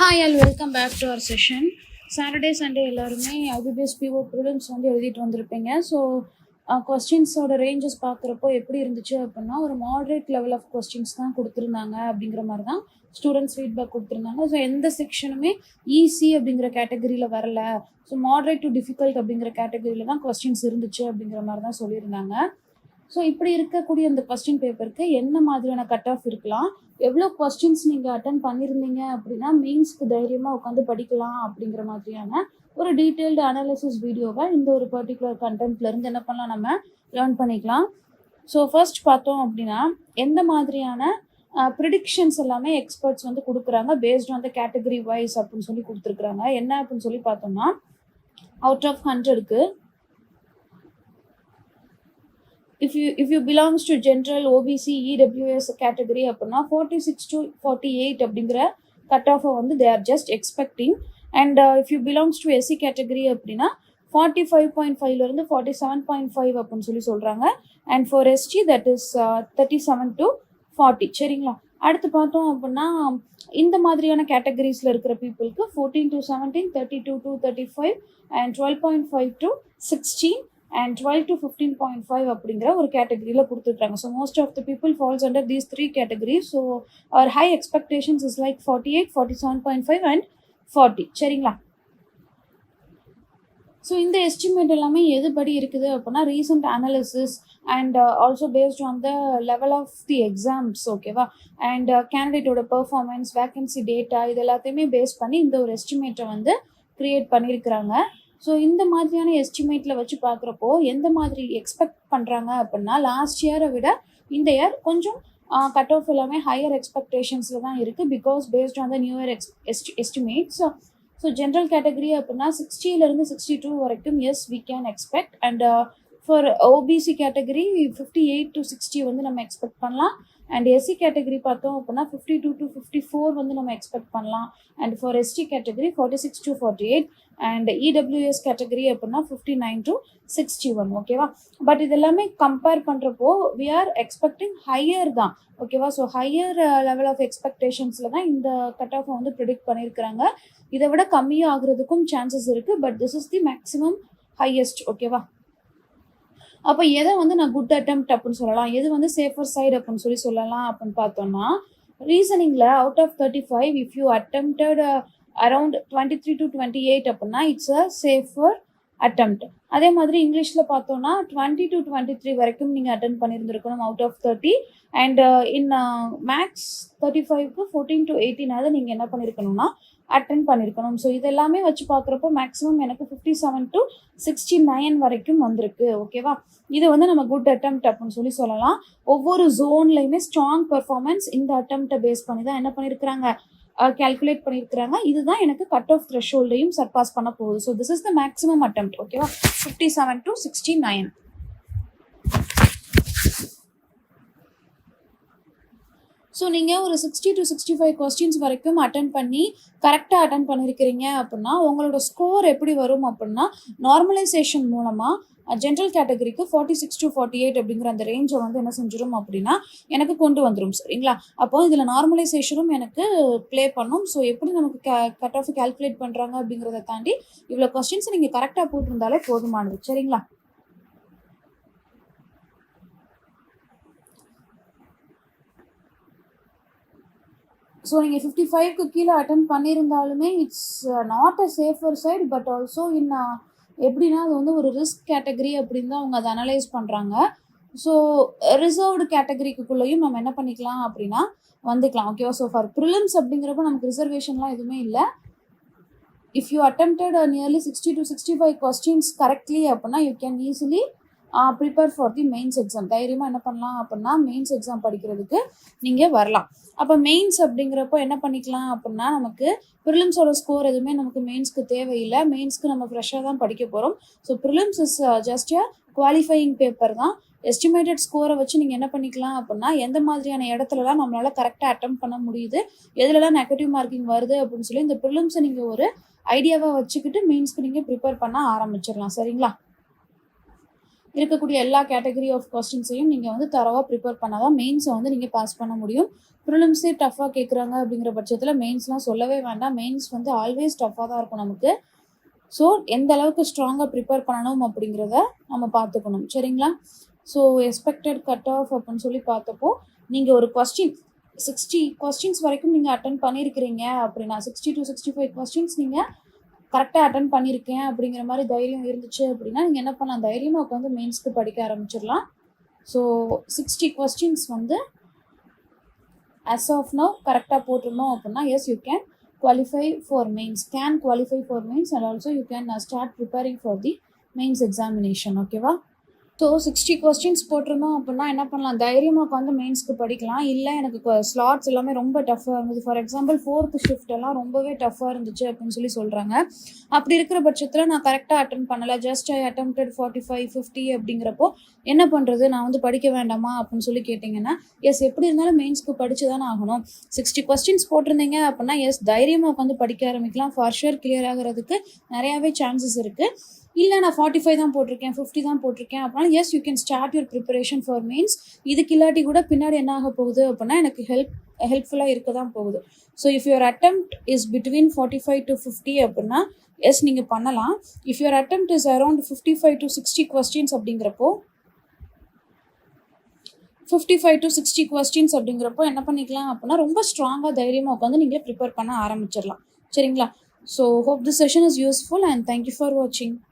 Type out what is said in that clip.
Hi all welcome back to our session. Saturday Sunday எல்லாருமே IBPS PO prelims வந்து எழுதிட்டு வந்திருப்பீங்க. ஸோ கொஸ்டின்ஸோட ரேஞ்சஸ் பார்க்குறப்போ எப்படி இருந்துச்சு அப்படின்னா, ஒரு மாடரேட் லெவல் ஆஃப் கொஸ்டின்ஸ் தான் கொடுத்துருந்தாங்க அப்படிங்கிற மாதிரி தான் ஸ்டூடெண்ட்ஸ் ஃபீட்பேக் கொடுத்துருந்தாங்க. ஸோ எந்த செக்ஷனுமே ஈஸி அப்படிங்கிற கேட்டகரியில் வரல, ஸோ மாடரேட் டு டிஃபிகல்ட் அப்படிங்கிற கேட்டகரியில் தான் கொஸ்டின்ஸ் இருந்துச்சு அப்படிங்கிற மாதிரி தான் சொல்லியிருந்தாங்க. ஸோ இப்படி இருக்கக்கூடிய இந்த கொஸ்டின் பேப்பருக்கு என்ன மாதிரியான கட் ஆஃப் இருக்கலாம், எவ்வளோ கொஸ்டின்ஸ் நீங்கள் அட்டன் பண்ணியிருந்தீங்க அப்படின்னா மெயின்ஸ்க்கு தைரியமாக உட்காந்து படிக்கலாம் அப்படிங்கிற மாதிரியான ஒரு டீட்டெயில்டு அனாலிசிஸ் வீடியோவை இந்த ஒரு பர்டிகுலர் கண்டென்ட்லேருந்து என்ன பண்ணலாம், நம்ம லேர்ன் பண்ணிக்கலாம். ஸோ ஃபர்ஸ்ட் பார்த்தோம் அப்படின்னா எந்த மாதிரியான ப்ரிடிக்ஷன்ஸ் எல்லாமே எக்ஸ்பர்ட்ஸ் வந்து கொடுக்குறாங்க based on the category wise அப்படின்னு சொல்லி கொடுத்துருக்குறாங்க. என்ன அப்படின்னு சொல்லி பார்த்தோம்னா, அவுட் ஆஃப் 100க்கு if you belongs to general OBC EWS category அப்படின்னா 46 to 48 அப்படிங்கிற கட் ஆஃபை வந்து they are just expecting. and if you belongs to SC category அப்படின்னா 45.5லேருந்து 47.5 அப்படின்னு சொல்லி சொல்கிறாங்க. and for ST that is 37 to 40. சரிங்களா? அடுத்து பார்த்தோம் அப்படின்னா இந்த மாதிரியான கேட்டகரிஸில் இருக்கிற பீப்புளுக்கு 14 to 17, 32 to 35 and 12.5 to 16 and 12 to 15.5 அப்படிங்கிற ஒரு கேட்டகரியில் கொடுத்துருக்காங்க. So most of the people falls under these 3 categories. So our high expectations is like 48, 47.5 and 40. சரிங்களா? ஸோ இந்த எஸ்டிமேட் எல்லாமே எதுபடி இருக்குது அப்படின்னா recent analysis and also based on the level of the exams, ஓகேவா, அண்ட் கேண்டிடேட்டோட பெர்ஃபார்மன்ஸ், வேகன்சி டேட்டா, இது எல்லாத்தையுமே பேஸ் பண்ணி இந்த ஒரு எஸ்டிமேட்டை வந்து க்ரியேட் பண்ணியிருக்கிறாங்க. ஸோ இந்த மாதிரியான எஸ்டிமேட்டில் வச்சு பார்க்குறப்போ எந்த மாதிரி எக்ஸ்பெக்ட் பண்ணுறாங்க அப்படின்னா, லாஸ்ட் இயரை விட இந்த இயர் கொஞ்சம் கட் ஆஃப் எல்லாமே ஹையர் எக்ஸ்பெக்டேஷன்ஸில் தான் இருக்குது because based on the new year estimates. So general category அப்படின்னா 60லேருந்து 62 வரைக்கும் yes we can expect. And for OBC category 58 to 60 வந்து நம்ம எக்ஸ்பெக்ட் பண்ணலாம். அண்ட் எஸ்சி கேட்டகரி பார்த்தோம் அப்படின்னா 52 to 54 வந்து நம்ம எக்ஸ்பெக்ட் பண்ணலாம். And for ST category 46 to 48 and EWS category அப்படின்னா 59 to 61. ஓகேவா? பட் இது எல்லாமே கம்பேர் பண்ணுறப்போ வி ஆர் எக்ஸ்பெக்டிங் ஹையர் தான், ஓகேவா? ஸோ ஹையர் லெவல் ஆஃப் எக்ஸ்பெக்டேஷன்ஸில் தான் இந்த கட் ஆஃபை வந்து ப்ரிடிக்ட் பண்ணியிருக்கிறாங்க. இதை விட கம்மியாக ஆகுறதுக்கும் சான்சஸ் இருக்குது, but this is the maximum highest, ஓகேவா? அப்போ எதை வந்து நான் குட் அட்டெம்ப்ட் அப்படின்னு சொல்லலாம், எது வந்து சேஃபர் சைடு அப்படின்னு சொல்லலாம் அப்படின்னு பார்த்தோம்னா, ரீசனிங்கில் out of 35 if you attempted around 23 to 28 அப்படின்னா இட்ஸ் அ சேஃபர் அட்டெம்ப்ட். அதே மாதிரி இங்கிலீஷில் பார்த்தோன்னா 20 to 23 வரைக்கும் நீங்கள் அட்டெம்ப்ட் பண்ணியிருந்துருக்கணும் out of 30. And in maths 35க்கு 14 to 18 நீங்கள் என்ன பண்ணியிருக்கணும்னா அட்டென்ட் பண்ணியிருக்கணும். ஸோ இது எல்லாமே வச்சு பார்க்குறப்போ மேக்ஸிமம் எனக்கு 57 to 69 வரைக்கும் வந்திருக்கு, ஓகேவா? இது வந்து நம்ம குட் அட்டெம்ப்ட் அப்படின்னு சொல்லலாம். ஒவ்வொரு ஜோன்லையுமே ஸ்ட்ராங் பெர்ஃபார்மன்ஸ் இந்த அட்டெம்ப்டை பேஸ் பண்ணி தான் என்ன பண்ணியிருக்கிறாங்க, கால்குலேட் பண்ணியிருக்கிறாங்க. இதுதான் எனக்கு கட் ஆஃப் த்ரெஷ்ஹோல்டையும் சர்பாஸ் பண்ண போகுது. So this is the maximum attempt, ஓகேவா? 57 to 69. ஸோ நீங்கள் ஒரு 60 to 65 கொஸ்டின்ஸ் வரைக்கும் அட்டன் பண்ணி கரெக்டாக அட்டன் பண்ணியிருக்கிறீங்க அப்படின்னா உங்களோட ஸ்கோர் எப்படி வரும் அப்படின்னா, நார்மலைசேஷன் மூலமாக ஜென்ரல் கேட்டகரிக்கு 46 to 48 அப்படிங்கிற அந்த ரேஞ்சை வந்து என்ன செஞ்சிடும் அப்படின்னா எனக்கு கொண்டு வந்துடும். சரிங்களா? அப்போது இதில் நார்மலைசேஷனும் எனக்கு ப்ளே பண்ணும். ஸோ எப்படி நமக்கு கட் ஆஃப் கால்குலேட் பண்ணுறாங்க அப்படிங்கிறத தாண்டி இவ்வளோ கொஸ்டின்ஸை நீங்கள் கரெக்டாக போட்டிருந்தாலே போதுமானது. சரிங்களா? ஸோ நீங்கள் 55க்கு கீழே அட்டன் பண்ணியிருந்தாலுமே it's not a safer side, but also in எப்படின்னா அது வந்து ஒரு ரிஸ்க் கேட்டகரி அப்படின்னு தான் அவங்க அதை அனலைஸ் பண்ணுறாங்க. ஸோ ரிசர்வ்டு கேட்டகரிக்குள்ளேயும் நம்ம என்ன பண்ணிக்கலாம் அப்படின்னா வந்துக்கலாம், ஓகேவா? ஸோ ஃபார் ப்ரிலிம்ஸ் அப்படிங்கிறப்ப நமக்கு ரிசர்வேஷன்லாம் எதுவுமே இல்லை. If you attempted nearly 60 to 65 questions correctly அப்படின்னா you can easily prepare for the mains exam. தைரியமாக என்ன பண்ணலாம் அப்படின்னா மெயின்ஸ் எக்ஸாம் படிக்கிறதுக்கு நீங்கள் வரலாம். அப்போ மெயின்ஸ் அப்படிங்கிறப்போ என்ன பண்ணிக்கலாம் அப்படின்னா, நமக்கு ப்ரிலிம்ஸோட ஸ்கோர் எதுவுமே நமக்கு மெயின்ஸ்க்கு தேவையில்லை. மெயின்ஸ்க்கு நம்ம ஃப்ரெஷ்ஷாக தான் படிக்க போகிறோம். So prelims is just a qualifying paper தான். எஸ்டிமேட்டட் ஸ்கோரை வச்சு நீங்கள் என்ன பண்ணிக்கலாம் அப்படின்னா எந்த மாதிரியான இடத்துலலாம் நம்மளால் கரெக்டாக அட்டெம்ப்ட் பண்ண முடியுது, எதுலலாம் நெகட்டிவ் மார்க்கிங் வருது அப்படின்னு சொல்லி இந்த ப்ரிலிம்ஸை நீங்கள் ஒரு ஐடியாவாக வச்சுக்கிட்டு மெயின்ஸ்க்கு நீங்கள் ப்ரிப்பேர் பண்ண ஆரம்பிச்சிடலாம். சரிங்களா? இருக்கக்கூடிய எல்லா கேட்டகரி ஆஃப் கொஸ்டின்ஸையும் நீங்கள் வந்து தரவாக ப்ரிப்பேர் பண்ணால் தான் மெயின்ஸை வந்து நீங்கள் பாஸ் பண்ண முடியும். ப்ரிலிம்ஸே டஃப்பாக கேட்குறாங்க அப்படிங்கிற பட்சத்தில் மெயின்ஸ்லாம் சொல்லவே வேண்டாம். மெயின்ஸ் வந்து ஆல்வேஸ் டஃப்பாக தான் இருக்கும் நமக்கு. ஸோ எந்த அளவுக்கு ஸ்ட்ராங்காக ப்ரிப்பேர் பண்ணணும் அப்படிங்கிறத நம்ம பார்த்துக்கணும். சரிங்களா? ஸோ எக்ஸ்பெக்டட் கட் ஆஃப் அப்படின்னு சொல்லி பார்த்தப்போ நீங்கள் ஒரு கொஸ்டின் 60 கொஸ்டின்ஸ் வரைக்கும் நீங்கள் அட்டன் பண்ணியிருக்கிறீங்க அப்படின்னா 60 to 65 கொஸ்டின்ஸ் நீங்கள் கரெக்டாக அட்டன் பண்ணியிருக்கேன் அப்படிங்கிற மாதிரி தைரியம் இருந்துச்சு அப்படின்னா நீங்கள் என்ன பண்ணலாம், தைரியமாக உட்காந்து மெயின்ஸ்க்கு படிக்க ஆரம்பிச்சிடலாம். ஸோ 60 கொஸ்டின்ஸ் வந்து as of now கரெக்டாக போட்டிருந்தோம் அப்படின்னா yes you can qualify for mains, and also you can start preparing for the mains examination. ஓகேவா? ஸோ 60 கொஸ்டின்ஸ் போட்டிருந்தோம் அப்படின்னா என்ன பண்ணலாம், தைரியமாக உட்காந்து மெயின்ஸ்க்கு படிக்கலாம். இல்லை எனக்கு ஸ்லாட்ஸ் எல்லாமே ரொம்ப டஃப்பாக இருந்தது, ஃபார் எக்ஸாம்பிள் 4th ஷிஃப்ட் எல்லாம் ரொம்பவே டஃப்பாக இருந்துச்சு அப்படின்னு சொல்கிறாங்க. அப்படி இருக்கிற பட்சத்தில் நான் கரெக்டாக அட்டன் பண்ணலை, ஜஸ்ட் ஐ அட்டெம்ப்டட் 45, 50 அப்படிங்கிறப்போ என்ன பண்ணுறது, நான் வந்து படிக்க வேண்டாமா அப்படின்னு சொல்லி கேட்டிங்கன்னா எஸ், எப்படி இருந்தாலும் மெயின்ஸ்க்கு படித்து தானே ஆகணும். 60 கொஸ்டின்ஸ் போட்டிருந்தீங்க அப்படின்னா எஸ், தைரியமாக உட்காந்து படிக்க ஆரம்பிக்கலாம். ஃபார் ஷுர் கிளியர் ஆகிறதுக்கு நிறையாவே சான்சஸ் இருக்குது. இல்லை நான் 45 தான் போட்டிருக்கேன், 50 தான் போட்டிருக்கேன் அப்படின்னா yes, you can start your preparation for mains. இதுக்கு இல்லாட்டி கூட பின்னாடி என்ன ஆக போகுது அப்படின்னா எனக்கு ஹெல்ப்ஃபுல்லாக இருக்க தான் போகுது. So if your attempt is between 45 to 50 அப்படின்னா எஸ் நீங்கள் பண்ணலாம். If your attempt is around 55 to 60 questions அப்படிங்கிறப்போ 55 to 60 கொஸ்டின்ஸ் அப்படிங்கிறப்போ என்ன பண்ணிக்கலாம் அப்படின்னா ரொம்ப ஸ்ட்ராங்காக தைரியமாக உட்காந்து நீங்கள் ப்ரிப்பேர் பண்ண ஆரம்பிச்சிடலாம். சரிங்களா? So hope this session is useful and thank you for watching.